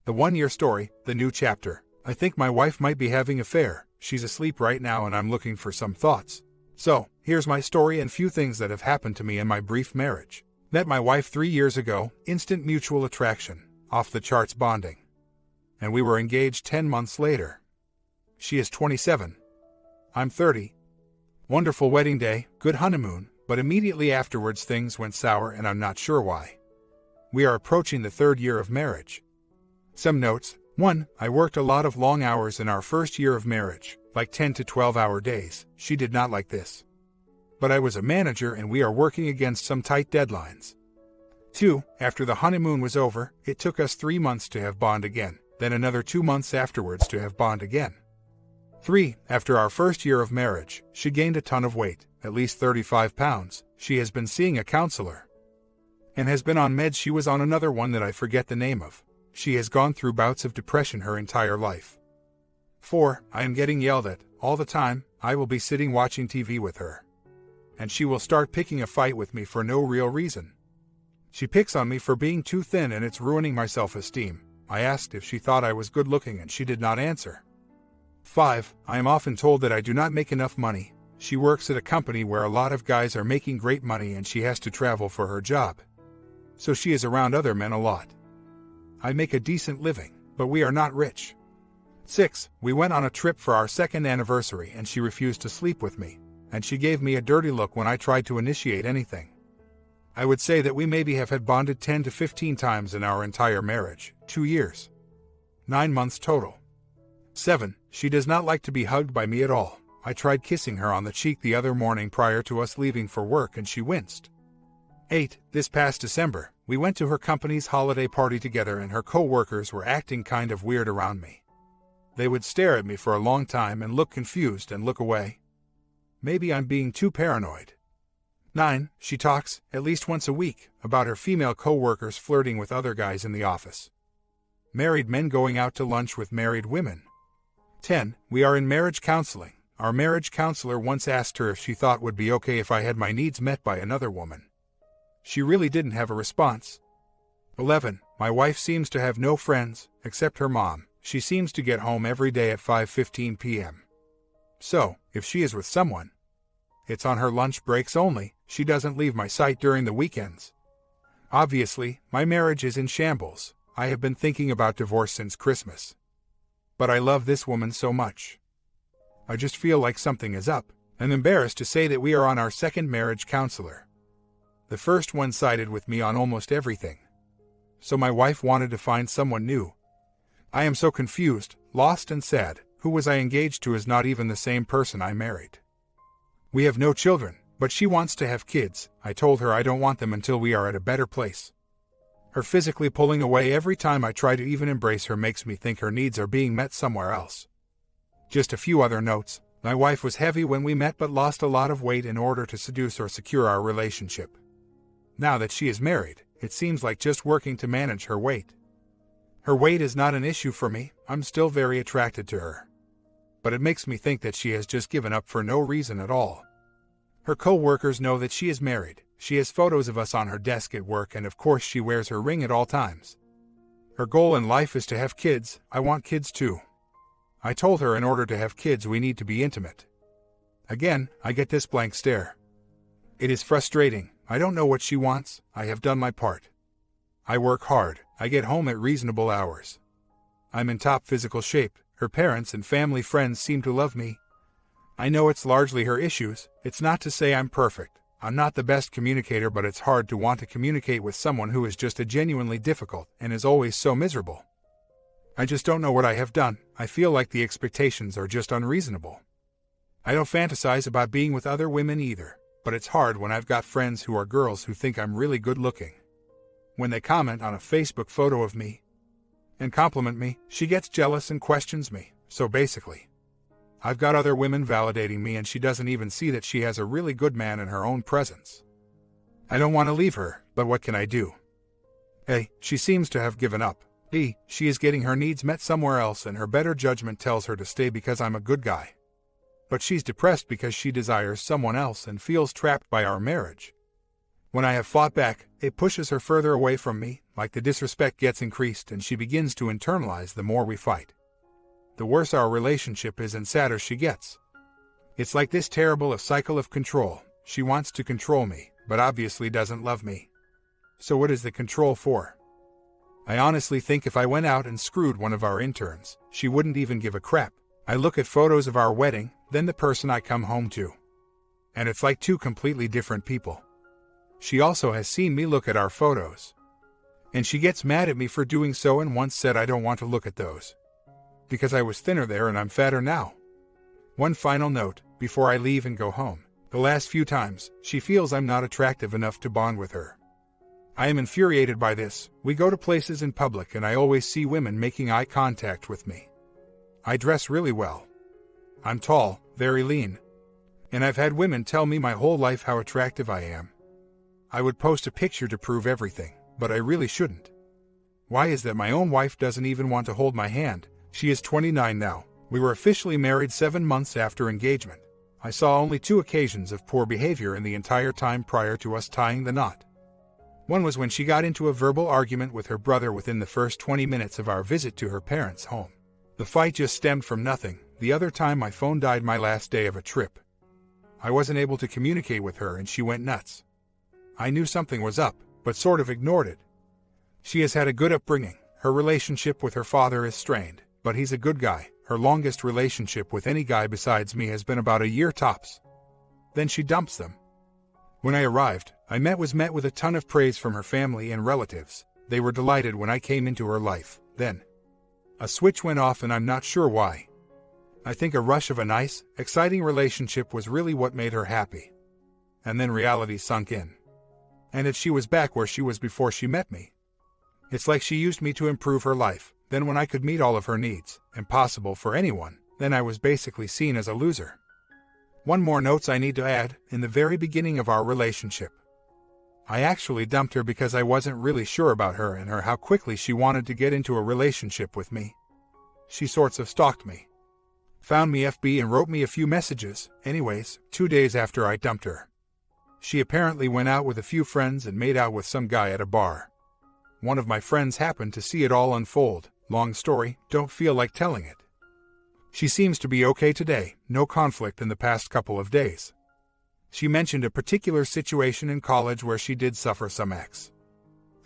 The 1-year story, the new chapter. I think my wife might be having an affair. She's asleep right now and I'm looking for some thoughts. So, here's my story and few things that have happened to me in my brief marriage. Met my wife 3 years ago, instant mutual attraction, off the charts bonding. And we were engaged 10 months later. She is 27. I'm 30. Wonderful wedding day, good honeymoon, but immediately afterwards things went sour and I'm not sure why. We are approaching the 3rd year of marriage. Some notes. 1. I worked a lot of long hours in our first year of marriage, like 10 to 12-hour days. She did not like this. But I was a manager and we are working against some tight deadlines. 2. After the honeymoon was over, it took us 3 months to have bond again, then another 2 months afterwards to have bond again. 3. After our first year of marriage, she gained a ton of weight, at least 35 pounds. She has been seeing a counselor and has been on meds. She was on another one that I forget the name of. She has gone through bouts of depression her entire life. 4. I am getting yelled at all the time. I will be sitting watching TV with her, and she will start picking a fight with me for no real reason. She picks on me for being too thin and it's ruining my self-esteem. I asked if she thought I was good looking and she did not answer. 5. I am often told that I do not make enough money. She works at a company where a lot of guys are making great money and she has to travel for her job. So she is around other men a lot. I make a decent living, but we are not rich. 6. We went on a trip for our 2nd anniversary and she refused to sleep with me, and she gave me a dirty look when I tried to initiate anything. I would say that we maybe have had bonded 10 to 15 times in our entire marriage, 2 years. 9 months total. 7. She does not like to be hugged by me at all. I tried kissing her on the cheek the other morning prior to us leaving for work and she winced. 8. This past December, we went to her company's holiday party together and her co-workers were acting kind of weird around me. They would stare at me for a long time and look confused and look away. Maybe I'm being too paranoid. 9. She talks, at least once a week, about her female co-workers flirting with other guys in the office. Married men going out to lunch with married women. 10. We are in marriage counseling. Our marriage counselor once asked her if she thought would be okay if I had my needs met by another woman. She really didn't have a response. 11. My wife seems to have no friends, except her mom. She seems to get home every day at 5:15 p.m. So, if she is with someone, it's on her lunch breaks only. She doesn't leave my sight during the weekends. Obviously, my marriage is in shambles. I have been thinking about divorce since Christmas. But I love this woman so much. I just feel like something is up. I'm embarrassed to say that we are on our 2nd marriage counselor. The first one sided with me on almost everything. So my wife wanted to find someone new. I am so confused, lost and sad. Who was I engaged to is not even the same person I married. We have no children, but she wants to have kids. I told her I don't want them until we are at a better place. Her physically pulling away every time I try to even embrace her makes me think her needs are being met somewhere else. Just a few other notes. My wife was heavy when we met but lost a lot of weight in order to seduce or secure our relationship. Now that she is married, it seems like just working to manage her weight. Her weight is not an issue for me. I'm still very attracted to her. But it makes me think that she has just given up for no reason at all. Her co-workers know that she is married. She has photos of us on her desk at work and of course she wears her ring at all times. Her goal in life is to have kids. I want kids too. I told her in order to have kids we need to be intimate. Again, I get this blank stare. It is frustrating. I don't know what she wants. I have done my part. I work hard. I get home at reasonable hours. I'm in top physical shape. Her parents and family friends seem to love me. I know it's largely her issues. It's not to say I'm perfect. I'm not the best communicator, but it's hard to want to communicate with someone who is just genuinely difficult and is always so miserable. I just don't know what I have done. I feel like the expectations are just unreasonable. I don't fantasize about being with other women either, but it's hard when I've got friends who are girls who think I'm really good looking. When they comment on a Facebook photo of me and compliment me, she gets jealous and questions me. So basically, I've got other women validating me and she doesn't even see that she has a really good man in her own presence. I don't want to leave her, but what can I do? A. She seems to have given up. B. She is getting her needs met somewhere else and her better judgment tells her to stay because I'm a good guy. But she's depressed because she desires someone else and feels trapped by our marriage. When I have fought back, it pushes her further away from me, like the disrespect gets increased and she begins to internalize the more we fight. The worse our relationship is and sadder she gets. It's like this terrible cycle of control. She wants to control me, but obviously doesn't love me. So what is the control for? I honestly think if I went out and screwed one of our interns, she wouldn't even give a crap. I look at photos of our wedding, then the person I come home to. And it's like two completely different people. She also has seen me look at our photos. And she gets mad at me for doing so and once said I don't want to look at those. Because I was thinner there and I'm fatter now. One final note, before I leave and go home. The last few times, she feels I'm not attractive enough to bond with her. I am infuriated by this. We go to places in public and I always see women making eye contact with me. I dress really well. I'm tall, very lean. And I've had women tell me my whole life how attractive I am. I would post a picture to prove everything, but I really shouldn't. Why is that my own wife doesn't even want to hold my hand? She is 29 now. We were officially married 7 months after engagement. I saw only 2 occasions of poor behavior in the entire time prior to us tying the knot. One was when she got into a verbal argument with her brother within the first 20 minutes of our visit to her parents' home. The fight just stemmed from nothing. The other time my phone died my last day of a trip. I wasn't able to communicate with her and she went nuts. I knew something was up, but sort of ignored it. She has had a good upbringing. Her relationship with her father is strained, but he's a good guy. Her longest relationship with any guy besides me has been about a year tops. Then she dumps them. When I arrived, I was met with a ton of praise from her family and relatives. They were delighted when I came into her life. Then a switch went off and I'm not sure why. I think a rush of a nice, exciting relationship was really what made her happy. And then reality sunk in. And she was back where she was before she met me. It's like she used me to improve her life. Then when I could meet all of her needs, impossible for anyone, then I was basically seen as a loser. One more note I need to add, in the very beginning of our relationship. I actually dumped her because I wasn't really sure about her and how quickly she wanted to get into a relationship with me. She sorts of stalked me. Found me FB and wrote me a few messages. Anyways, 2 days after I dumped her. She apparently went out with a few friends and made out with some guy at a bar. One of my friends happened to see it all unfold. Long story, don't feel like telling it. She seems to be okay today, no conflict in the past couple of days. She mentioned a particular situation in college where she did suffer some X.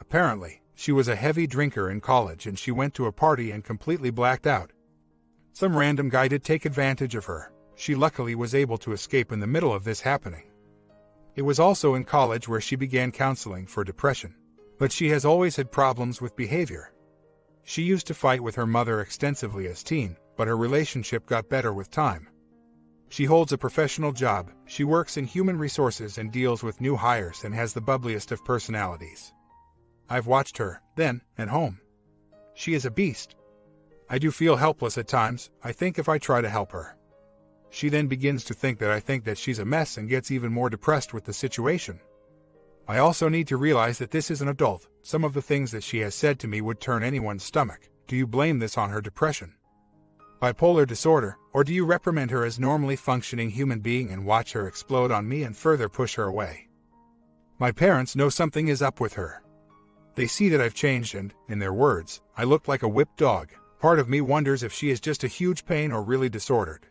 Apparently, she was a heavy drinker in college and she went to a party and completely blacked out. Some random guy did take advantage of her. She luckily was able to escape in the middle of this happening. It was also in college where she began counseling for depression. But she has always had problems with behavior. She used to fight with her mother extensively as teen, but her relationship got better with time. She holds a professional job. She works in human resources and deals with new hires and has the bubbliest of personalities. I've watched her, then, at home. She is a beast. I do feel helpless at times. I think if I try to help her. She then begins to think that I think that she's a mess and gets even more depressed with the situation. I also need to realize that this is an adult. Some of the things that she has said to me would turn anyone's stomach. Do you blame this on her depression? Bipolar disorder, or do you reprimand her as normally functioning human being and watch her explode on me and further push her away? My parents know something is up with her. They see that I've changed and, in their words, I look like a whipped dog. Part of me wonders if she is just a huge pain or really disordered.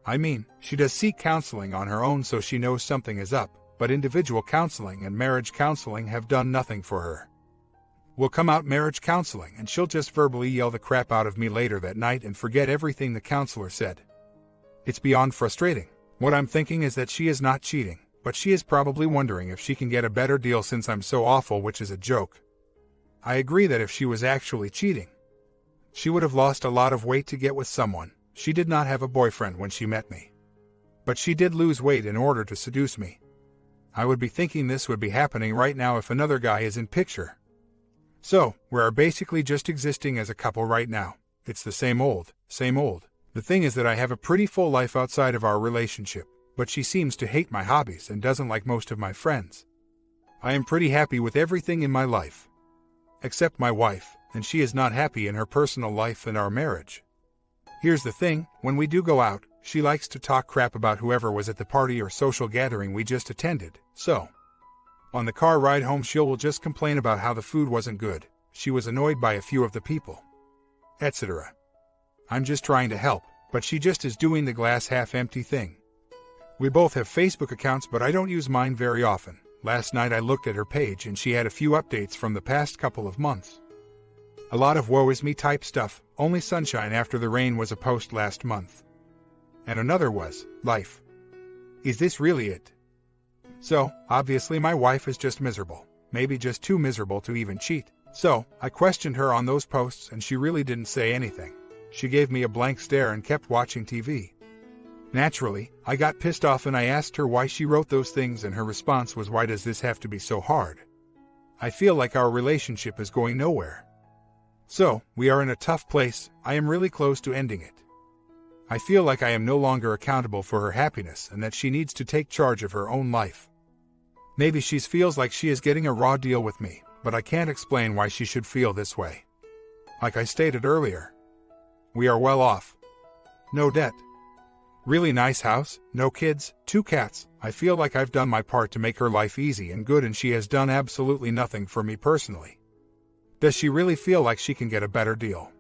I mean, she does seek counseling on her own so she knows something is up, but individual counseling and marriage counseling have done nothing for her. We'll come out marriage counseling and she'll just verbally yell the crap out of me later that night and forget everything the counselor said. It's beyond frustrating. What I'm thinking is that she is not cheating, but she is probably wondering if she can get a better deal since I'm so awful, which is a joke. I agree that if she was actually cheating, she would have lost a lot of weight to get with someone. She did not have a boyfriend when she met me. But she did lose weight in order to seduce me. I would be thinking this would be happening right now if another guy is in picture. So, we are basically just existing as a couple right now. It's the same old, same old. The thing is that I have a pretty full life outside of our relationship, but she seems to hate my hobbies and doesn't like most of my friends. I am pretty happy with everything in my life. Except my wife, and she is not happy in her personal life and our marriage. Here's the thing, when we do go out, she likes to talk crap about whoever was at the party or social gathering we just attended, so On the car ride home she will just complain about how the food wasn't good, she was annoyed by a few of the people, etc. I'm just trying to help, but she just is doing the glass half empty thing. We both have Facebook accounts, but I don't use mine very often. Last night I looked at her page and she had a few updates from the past couple of months. A lot of woe is me type stuff, only sunshine after the rain was a post last month. And another was, life. Is this really it? So, obviously my wife is just miserable, maybe just too miserable to even cheat. So, I questioned her on those posts and she really didn't say anything. She gave me a blank stare and kept watching TV. Naturally, I got pissed off and I asked her why she wrote those things, and her response was, "Why does this have to be so hard? I feel like our relationship is going nowhere." So, we are in a tough place. I am really close to ending it. I feel like I am no longer accountable for her happiness and that she needs to take charge of her own life. Maybe she feels like she is getting a raw deal with me, but I can't explain why she should feel this way. Like I stated earlier, we are well off. No debt. Really nice house, no kids, 2 cats. I feel like I've done my part to make her life easy and good, and she has done absolutely nothing for me personally. Does she really feel like she can get a better deal?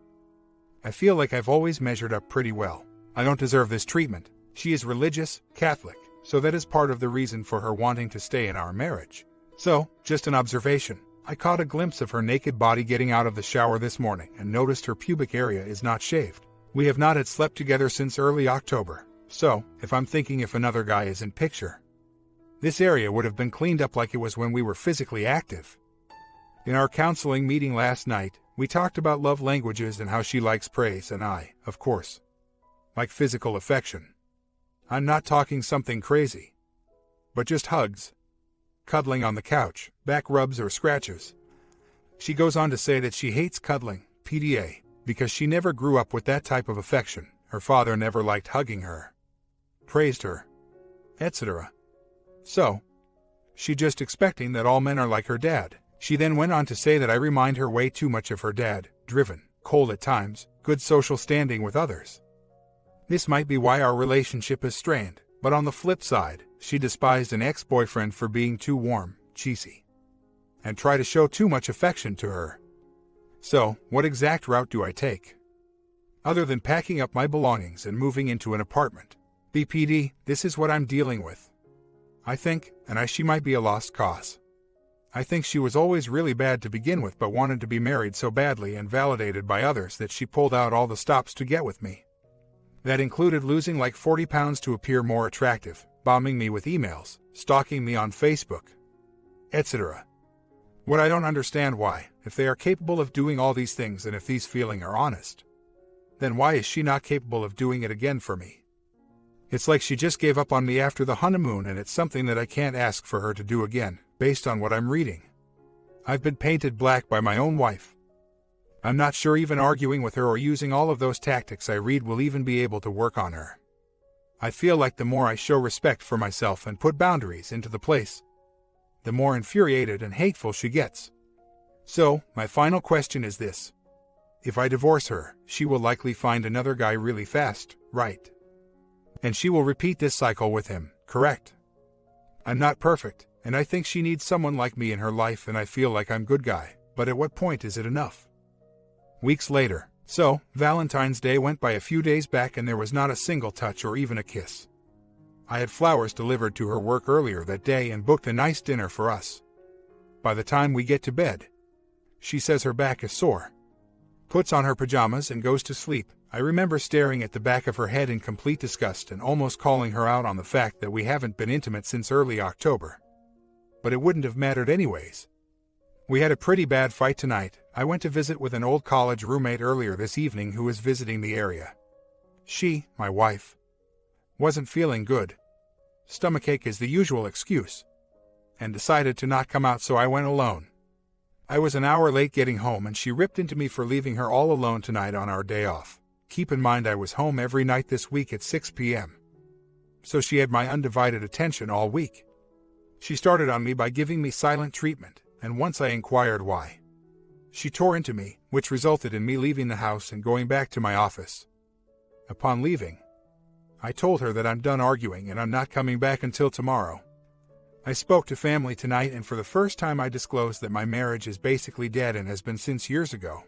I feel like I've always measured up pretty well. I don't deserve this treatment. She is religious, Catholic, so that is part of the reason for her wanting to stay in our marriage. So, just an observation. I caught a glimpse of her naked body getting out of the shower this morning and noticed her pubic area is not shaved. We have not had slept together since early October, so, if I'm thinking if another guy is in picture, this area would have been cleaned up like it was when we were physically active. In our counseling meeting last night, we talked about love languages and how she likes praise and I, of course, like physical affection. I'm not talking something crazy, but just hugs, cuddling on the couch, back rubs or scratches. She goes on to say that she hates cuddling, PDA, because she never grew up with that type of affection. Her father never liked hugging her, praised her, etc. So, she just expecting that all men are like her dad. She then went on to say that I remind her way too much of her dad, driven, cold at times, good social standing with others. This might be why our relationship is strained, but on the flip side, she despised an ex-boyfriend for being too warm, cheesy, and try to show too much affection to her. So, what exact route do I take? Other than packing up my belongings and moving into an apartment. BPD, this is what I'm dealing with. I think, she might be a lost cause. I think she was always really bad to begin with, but wanted to be married so badly and validated by others that she pulled out all the stops to get with me. That included losing like 40 pounds to appear more attractive, bombing me with emails, stalking me on Facebook, etc. What I don't understand why, if they are capable of doing all these things and if these feelings are honest, then why is she not capable of doing it again for me? It's like she just gave up on me after the honeymoon, and it's something that I can't ask for her to do again, based on what I'm reading. I've been painted black by my own wife. I'm not sure even arguing with her or using all of those tactics I read will even be able to work on her. I feel like the more I show respect for myself and put boundaries into the place, the more infuriated and hateful she gets. So, my final question is this. If I divorce her, she will likely find another guy really fast, right? And she will repeat this cycle with him, correct? I'm not perfect, and I think she needs someone like me in her life, and I feel like I'm good guy, but at what point is it enough? Weeks later. So, Valentine's Day went by a few days back and there was not a single touch or even a kiss. I had flowers delivered to her work earlier that day and booked a nice dinner for us. By the time we get to bed, she says her back is sore, puts on her pajamas and goes to sleep. I remember staring at the back of her head in complete disgust and almost calling her out on the fact that we haven't been intimate since early October. But it wouldn't have mattered anyways. We had a pretty bad fight tonight. I went to visit with an old college roommate earlier this evening who was visiting the area. She, my wife, wasn't feeling good. Stomachache is the usual excuse, and decided to not come out, so I went alone. I was an hour late getting home and she ripped into me for leaving her all alone tonight on our day off. Keep in mind I was home every night this week at 6 p.m. So she had my undivided attention all week. She started on me by giving me silent treatment, and once I inquired why, she tore into me, which resulted in me leaving the house and going back to my office. Upon leaving, I told her that I'm done arguing and I'm not coming back until tomorrow. I spoke to family tonight, and for the first time I disclosed that my marriage is basically dead and has been since years ago.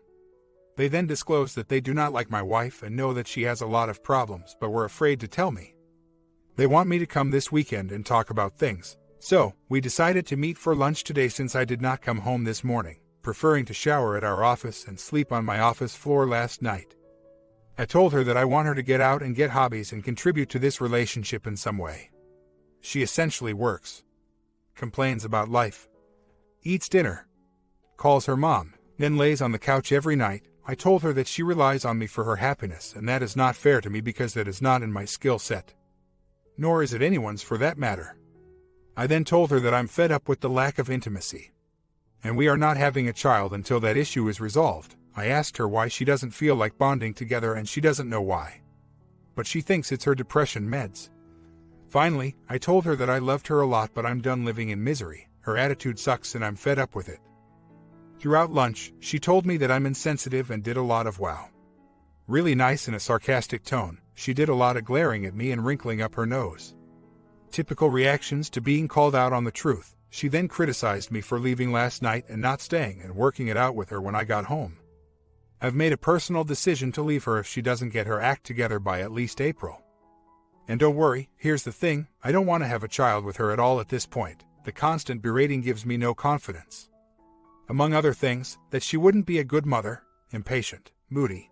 They then disclosed that they do not like my wife and know that she has a lot of problems, but were afraid to tell me. They want me to come this weekend and talk about things. So, we decided to meet for lunch today since I did not come home this morning, preferring to shower at our office and sleep on my office floor last night. I told her that I want her to get out and get hobbies and contribute to this relationship in some way. She essentially works, complains about life, eats dinner, calls her mom, then lays on the couch every night. I told her that she relies on me for her happiness, and that is not fair to me because that is not in my skill set. Nor is it anyone's for that matter. I then told her that I'm fed up with the lack of intimacy, and we are not having a child until that issue is resolved. I asked her why she doesn't feel like bonding together, and she doesn't know why. But she thinks it's her depression meds. Finally, I told her that I loved her a lot, but I'm done living in misery. Her attitude sucks and I'm fed up with it. Throughout lunch, she told me that I'm insensitive and did a lot of wow. Really nice in a sarcastic tone. She did a lot of glaring at me and wrinkling up her nose. Typical reactions to being called out on the truth. She then criticized me for leaving last night and not staying and working it out with her when I got home. I've made a personal decision to leave her if she doesn't get her act together by at least April. And don't worry, here's the thing, I don't want to have a child with her at all at this point. The constant berating gives me no confidence. Among other things, that she wouldn't be a good mother, impatient, moody,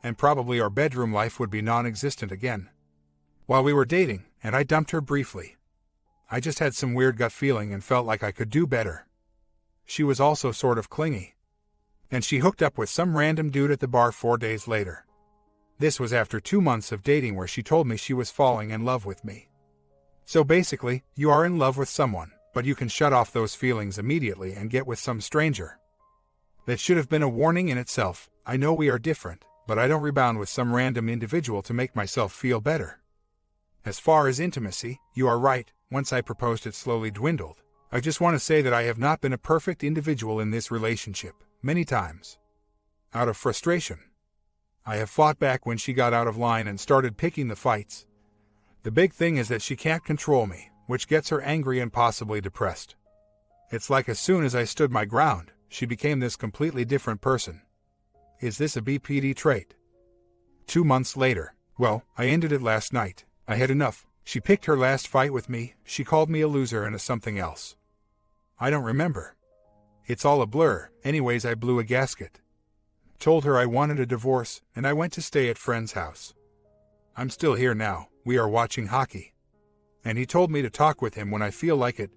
and probably our bedroom life would be non-existent again. While we were dating, and I dumped her briefly, I just had some weird gut feeling and felt like I could do better. She was also sort of clingy. And she hooked up with some random dude at the bar 4 days later. This was after 2 months of dating where she told me she was falling in love with me. So basically, you are in love with someone, but you can shut off those feelings immediately and get with some stranger. That should have been a warning in itself. I know we are different, but I don't rebound with some random individual to make myself feel better. As far as intimacy, you are right. Once I proposed, it slowly dwindled. I just want to say that I have not been a perfect individual in this relationship, many times. Out of frustration, I have fought back when she got out of line and started picking the fights. The big thing is that she can't control me, which gets her angry and possibly depressed. It's like as soon as I stood my ground, she became this completely different person. Is this a BPD trait? 2 months later, well, I ended it last night. I had enough. She picked her last fight with me. She called me a loser and a something else. I don't remember. It's all a blur. Anyways, I blew a gasket. Told her I wanted a divorce, and I went to stay at friend's house. I'm still here now. We are watching hockey. And he told me to talk with him when I feel like it.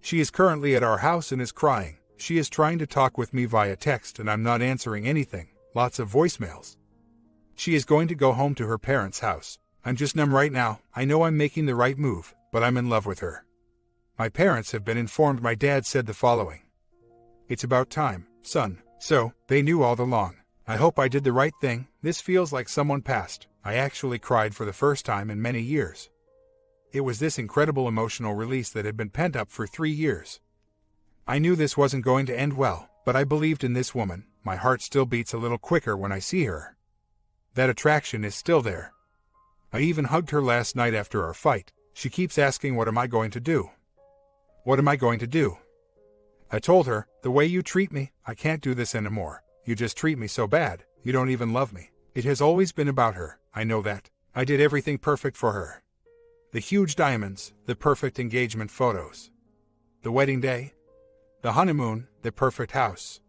She is currently at our house and is crying. She is trying to talk with me via text and I'm not answering anything. Lots of voicemails. She is going to go home to her parents' house. I'm just numb right now. I know I'm making the right move, but I'm in love with her. My parents have been informed. My dad said the following. It's about time, son. So, they knew all along. I hope I did the right thing. This feels like someone passed. I actually cried for the first time in many years. It was this incredible emotional release that had been pent up for 3 years. I knew this wasn't going to end well, but I believed in this woman. My heart still beats a little quicker when I see her. That attraction is still there. I even hugged her last night after our fight. She keeps asking, what am I going to do? What am I going to do? I told her, the way you treat me, I can't do this anymore. You just treat me so bad. You don't even love me. It has always been about her. I know that. I did everything perfect for her. The huge diamonds, the perfect engagement photos, the wedding day, the honeymoon, the perfect house.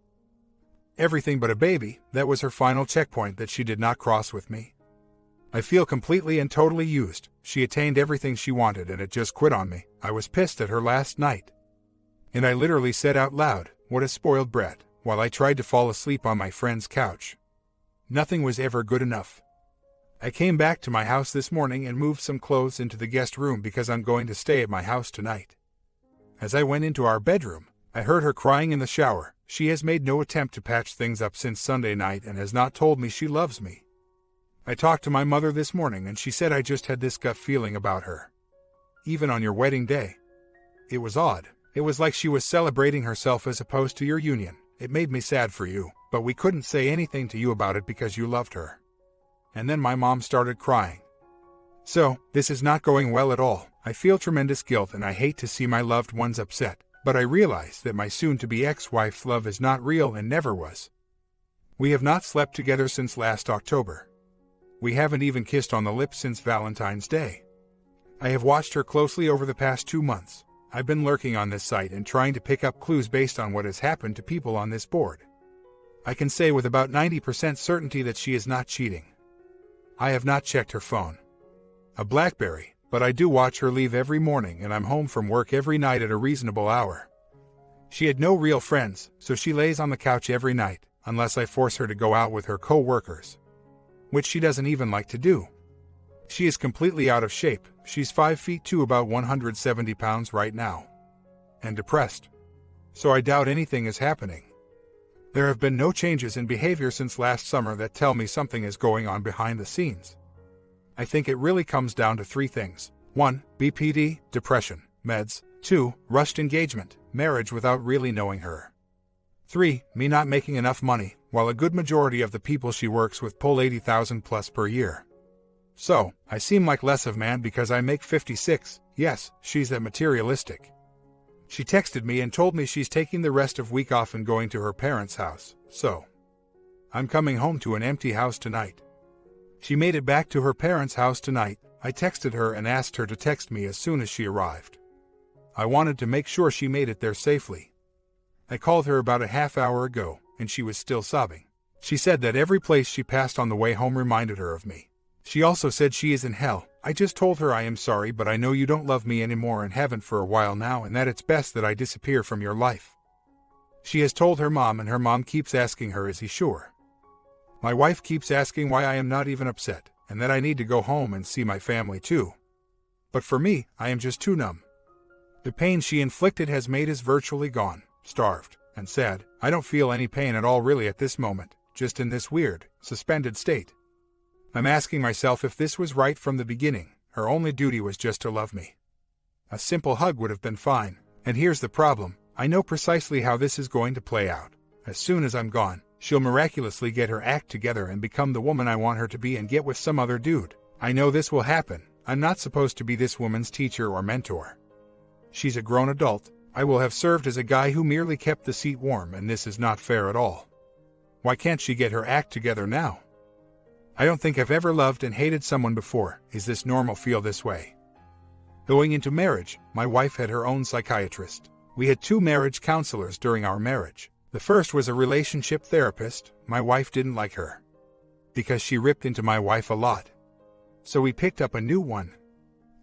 Everything but a baby. That was her final checkpoint that she did not cross with me. I feel completely and totally used. She attained everything she wanted and it just quit on me. I was pissed at her last night. And I literally said out loud, what a spoiled brat, while I tried to fall asleep on my friend's couch. Nothing was ever good enough. I came back to my house this morning and moved some clothes into the guest room because I'm going to stay at my house tonight. As I went into our bedroom, I heard her crying in the shower. She has made no attempt to patch things up since Sunday night and has not told me she loves me. I talked to my mother this morning and she said I just had this gut feeling about her. Even on your wedding day. It was odd. It was like she was celebrating herself as opposed to your union. It made me sad for you, but we couldn't say anything to you about it because you loved her. And then my mom started crying. So, this is not going well at all. I feel tremendous guilt and I hate to see my loved ones upset, but I realize that my soon-to-be ex-wife's love is not real and never was. We have not slept together since last October. We haven't even kissed on the lips since Valentine's Day. I have watched her closely over the past 2 months. I've been lurking on this site and trying to pick up clues based on what has happened to people on this board. I can say with about 90% certainty that she is not cheating. I have not checked her phone. A BlackBerry, but I do watch her leave every morning and I'm home from work every night at a reasonable hour. She had no real friends, so she lays on the couch every night, unless I force her to go out with her co-workers, which she doesn't even like to do. She is completely out of shape. She's 5'2", about 170 pounds right now, and depressed. So I doubt anything is happening. There have been no changes in behavior since last summer that tell me something is going on behind the scenes. I think it really comes down to 3 things. 1. BPD, depression, meds. 2. Rushed engagement, marriage without really knowing her. 3. Me not making enough money, while a good majority of the people she works with pull 80,000 plus per year. So, I seem like less of man because I make 56. Yes, she's that materialistic. She texted me and told me she's taking the rest of week off and going to her parents' house, so I'm coming home to an empty house tonight. She made it back to her parents' house tonight. I texted her and asked her to text me as soon as she arrived. I wanted to make sure she made it there safely. I called her about a half hour ago, and she was still sobbing. She said that every place she passed on the way home reminded her of me. She also said she is in hell. I just told her I am sorry, but I know you don't love me anymore and haven't for a while now, and that it's best that I disappear from your life. She has told her mom, and her mom keeps asking her, is he sure? My wife keeps asking why I am not even upset, and that I need to go home and see my family too. But for me, I am just too numb. The pain she inflicted has made us virtually gone, starved, and sad. I don't feel any pain at all really at this moment, just in this weird, suspended state. I'm asking myself if this was right from the beginning. Her only duty was just to love me. A simple hug would have been fine. And here's the problem. I know precisely how this is going to play out. As soon as I'm gone, she'll miraculously get her act together and become the woman I want her to be and get with some other dude. I know this will happen. I'm not supposed to be this woman's teacher or mentor. She's a grown adult. I will have served as a guy who merely kept the seat warm, and this is not fair at all. Why can't she get her act together now? I don't think I've ever loved and hated someone before. Is this normal? Feel this way? Going into marriage, my wife had her own psychiatrist. We had 2 marriage counselors during our marriage. The first was a relationship therapist. My wife didn't like her because she ripped into my wife a lot. So we picked up a new one.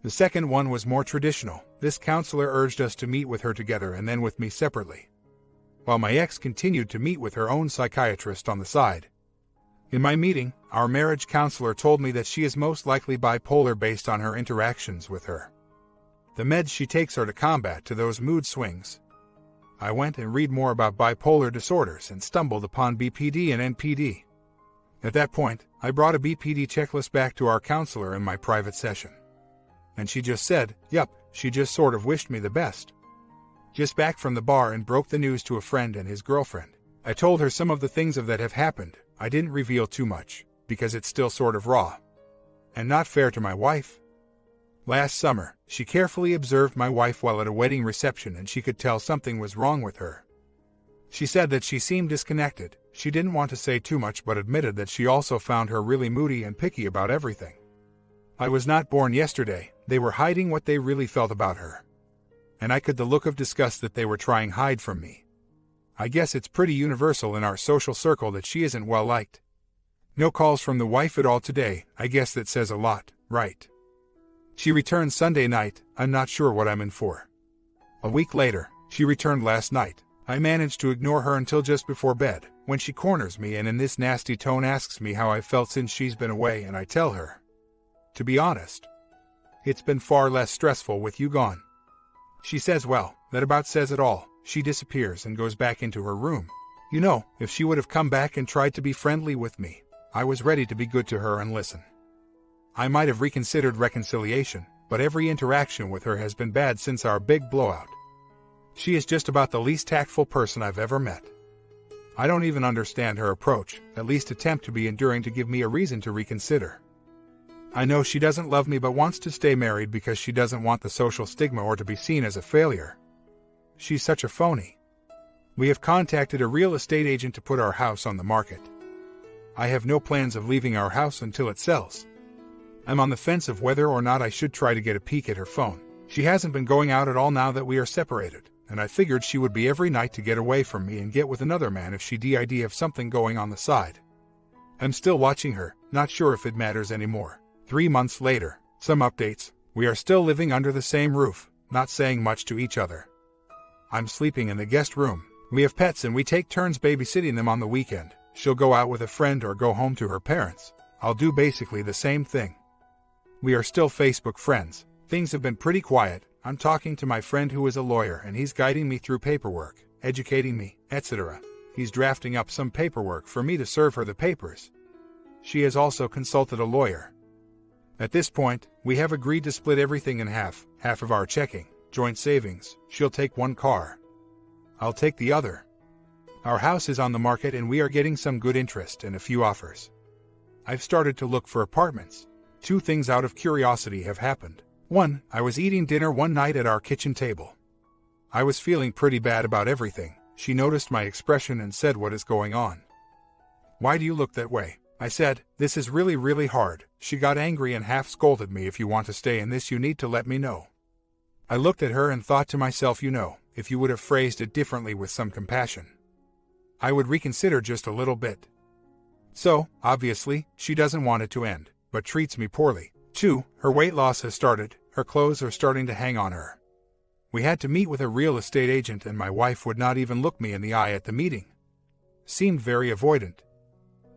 The second one was more traditional. This counselor urged us to meet with her together and then with me separately, while my ex continued to meet with her own psychiatrist on the side. In my meeting, our marriage counselor told me that she is most likely bipolar based on her interactions with her. The meds she takes are to combat those mood swings. I went and read more about bipolar disorders and stumbled upon BPD and NPD. At that point, I brought a BPD checklist back to our counselor in my private session. And she just said, yup, she just sort of wished me the best. Just back from the bar and broke the news to a friend and his girlfriend. I told her some of the things that have happened. I didn't reveal too much, because it's still sort of raw. And not fair to my wife. Last summer, she carefully observed my wife while at a wedding reception and she could tell something was wrong with her. She said that she seemed disconnected. She didn't want to say too much but admitted that she also found her really moody and picky about everything. I was not born yesterday. They were hiding what they really felt about her. And I could the look of disgust that they were trying hide from me. I guess it's pretty universal in our social circle that she isn't well liked. No calls from the wife at all today. I guess that says a lot, right? She returned Sunday night. I'm not sure what I'm in for. A week later, she returned last night. I managed to ignore her until just before bed, when she corners me and in this nasty tone asks me how I felt since she's been away, and I tell her, to be honest, it's been far less stressful with you gone. She says, well, that about says it all. She disappears and goes back into her room. You know, if she would have come back and tried to be friendly with me, I was ready to be good to her and listen. I might have reconsidered reconciliation, but every interaction with her has been bad since our big blowout. She is just about the least tactful person I've ever met. I don't even understand her approach, at least attempt to be enduring to give me a reason to reconsider. I know she doesn't love me but wants to stay married because she doesn't want the social stigma or to be seen as a failure. She's such a phony. We have contacted a real estate agent to put our house on the market. I have no plans of leaving our house until it sells. I'm on the fence of whether or not I should try to get a peek at her phone. She hasn't been going out at all now that we are separated, and I figured she would be every night to get away from me and get with another man if she did have something going on the side. I'm still watching her, not sure if it matters anymore. 3 months later, some updates. We are still living under the same roof, not saying much to each other. I'm sleeping in the guest room. We have pets and we take turns babysitting them on the weekend. She'll go out with a friend or go home to her parents. I'll do basically the same thing. We are still Facebook friends. Things have been pretty quiet. I'm talking to my friend who is a lawyer and he's guiding me through paperwork, educating me, etc. He's drafting up some paperwork for me to serve her the papers. She has also consulted a lawyer. At this point, we have agreed to split everything in half of our checking, joint savings. She'll take one car. I'll take the other. Our house is on the market and we are getting some good interest and a few offers. I've started to look for apartments. 2 things out of curiosity have happened. 1, I was eating dinner one night at our kitchen table. I was feeling pretty bad about everything. She noticed my expression and said, "What is going on? Why do you look that way?" I said, "This is really hard." She got angry and half scolded me. "If you want to stay in this, you need to let me know." I looked at her and thought to myself, if you would have phrased it differently with some compassion, I would reconsider just a little bit. So, obviously, she doesn't want it to end, but treats me poorly. 2, her weight loss has started. Her clothes are starting to hang on her. We had to meet with a real estate agent and my wife would not even look me in the eye at the meeting. Seemed very avoidant.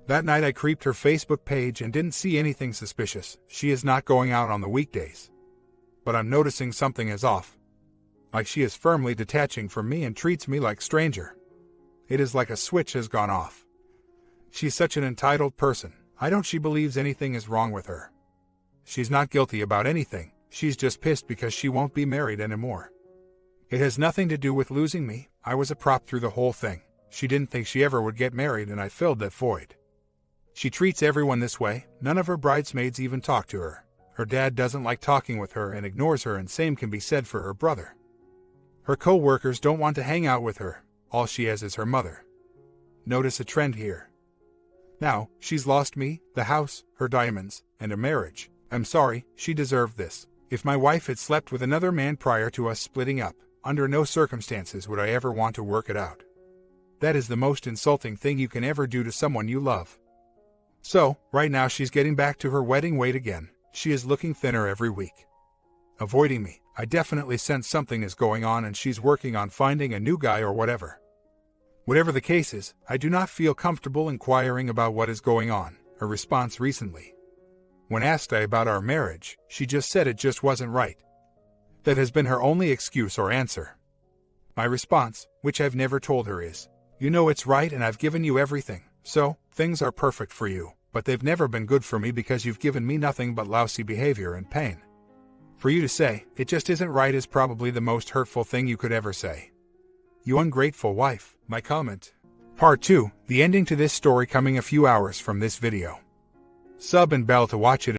That night I creeped her Facebook page and didn't see anything suspicious. She is not going out on the weekdays. But I'm noticing something is off. Like she is firmly detaching from me and treats me like stranger. It is like a switch has gone off. She's such an entitled person. She believes anything is wrong with her. She's not guilty about anything. She's just pissed because she won't be married anymore. It has nothing to do with losing me. I was a prop through the whole thing. She didn't think she ever would get married and I filled that void. She treats everyone this way. None of her bridesmaids even talk to her. Her dad doesn't like talking with her and ignores her, and same can be said for her brother. Her co-workers don't want to hang out with her. All she has is her mother. Notice a trend here. Now, she's lost me, the house, her diamonds, and a marriage. I'm sorry, she deserved this. If my wife had slept with another man prior to us splitting up, under no circumstances would I ever want to work it out. That is the most insulting thing you can ever do to someone you love. So, right now she's getting back to her wedding weight again. She is looking thinner every week. Avoiding me. I definitely sense something is going on and she's working on finding a new guy or whatever. Whatever the case is, I do not feel comfortable inquiring about what is going on. Her response recently. When asked about our marriage, she just said it just wasn't right. That has been her only excuse or answer. My response, which I've never told her, is, it's right and I've given you everything. So, things are perfect for you, but they've never been good for me because you've given me nothing but lousy behavior and pain. For you to say, it just isn't right is probably the most hurtful thing you could ever say. You ungrateful wife, my comment. Part 2, the ending to this story coming a few hours from this video. Sub and bell to watch it.